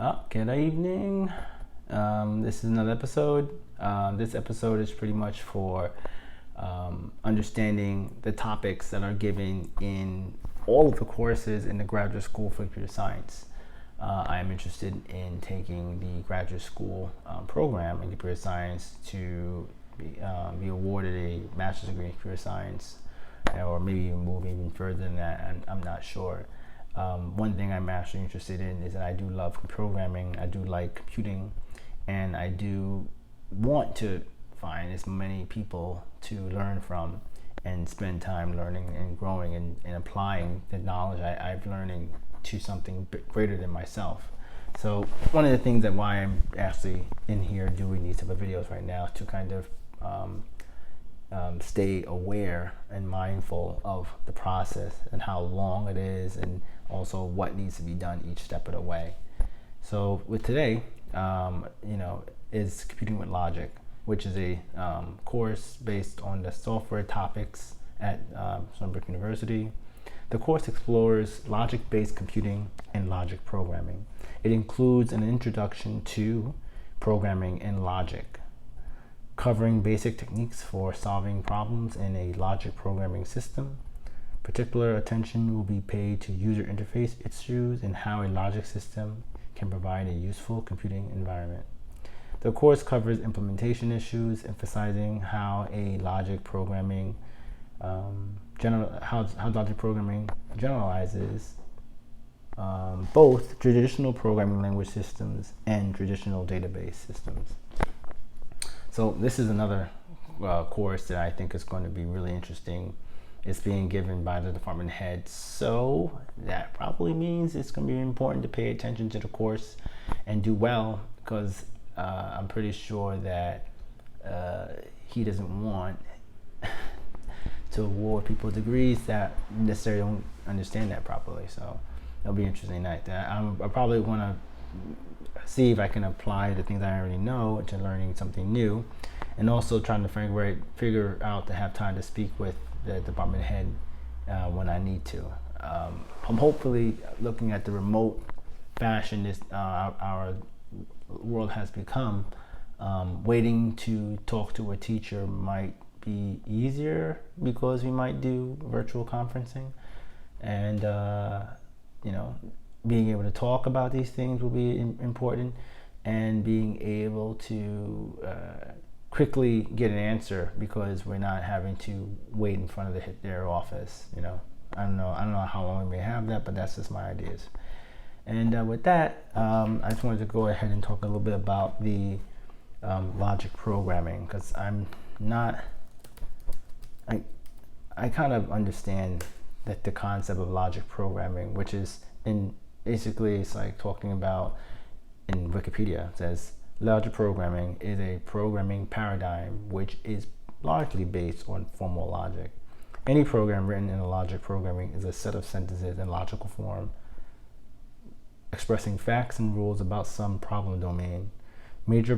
Good evening. This is another episode. This episode is pretty much for understanding the topics that are given in all of the courses in the graduate school for computer science. I am interested in taking the graduate school program in computer science to be awarded a master's degree in computer science, or maybe even move even further than that, and I'm not sure. One thing I'm actually interested in is that I do love programming, I do like computing, and I do want to find as many people to learn from and spend time learning and growing and applying the knowledge I've learning to something greater than myself. So one of the things that why I'm actually in here doing these type of videos right now to kind of stay aware and mindful of the process and how long it is, and also what needs to be done each step of the way. So with today, is Computing with Logic, which is a course based on the software topics at Sunbrook University. The course explores logic-based computing and logic programming. It includes an introduction to programming and logic, covering basic techniques for solving problems in a logic programming system. Particular attention will be paid to user interface issues and how a logic system can provide a useful computing environment. The course covers implementation issues, emphasizing how logic programming generalizes both traditional programming language systems and traditional database systems. So this is another course that I think is going to be really interesting. It's being given by the department head, so that probably means it's going to be important to pay attention to the course and do well, because I'm pretty sure that he doesn't want to award people degrees that necessarily don't understand that properly. So it'll be interesting night. I probably want to see if I can apply the things I already know to learning something new, and also trying to figure out to have time to speak with the department head when I need to. I'm hopefully looking at the remote fashion this our world has become. Waiting to talk to a teacher might be easier because we might do virtual conferencing, and being able to talk about these things will be important, and being able to quickly get an answer because we're not having to wait in front of their office. I don't know how long we may have that, but that's just my ideas. And with that, I just wanted to go ahead and talk a little bit about the logic programming, because I kind of understand that the concept of logic programming, which is basically it's like talking about, in Wikipedia it says logic programming is a programming paradigm which is largely based on formal logic. Any program written in a logic programming is a set of sentences in logical form expressing facts and rules about some problem domain. Major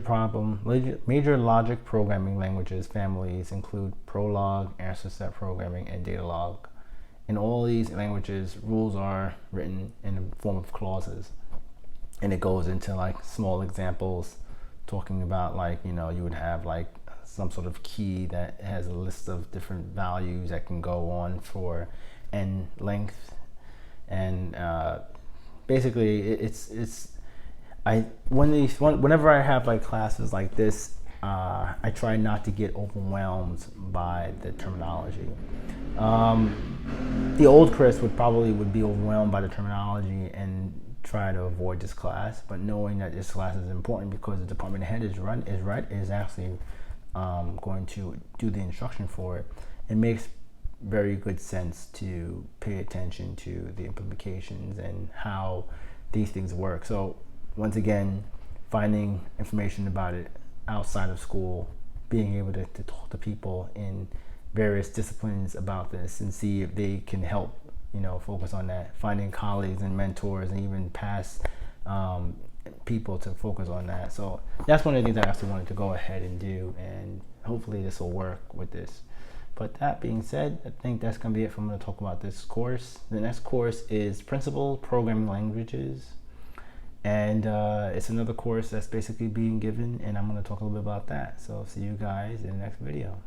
logic programming languages families include Prolog, answer set programming, and Datalog. In all these languages, rules are written in the form of clauses, and it goes into like small examples talking about you would have like some sort of key that has a list of different values that can go on for n length, and basically whenever I have like classes like this, I try not to get overwhelmed by the terminology. The old Chris would be overwhelmed by the terminology and try to avoid this class, but knowing that this class is important because the department head is actually going to do the instruction for it, it makes very good sense to pay attention to the implications and how these things work. So once again, finding information about it outside of school, being able to talk to people in various disciplines about this and see if they can help focus on that, finding colleagues and mentors and even past people to focus on that. So that's one of the things I actually wanted to go ahead and do, and hopefully this will work with this. But that being said, I think that's going to be it from going to talk about this course. The next course is Principal Programming Languages, And it's another course that's basically being given, and I'm going to talk a little bit about that. So see you guys in the next video.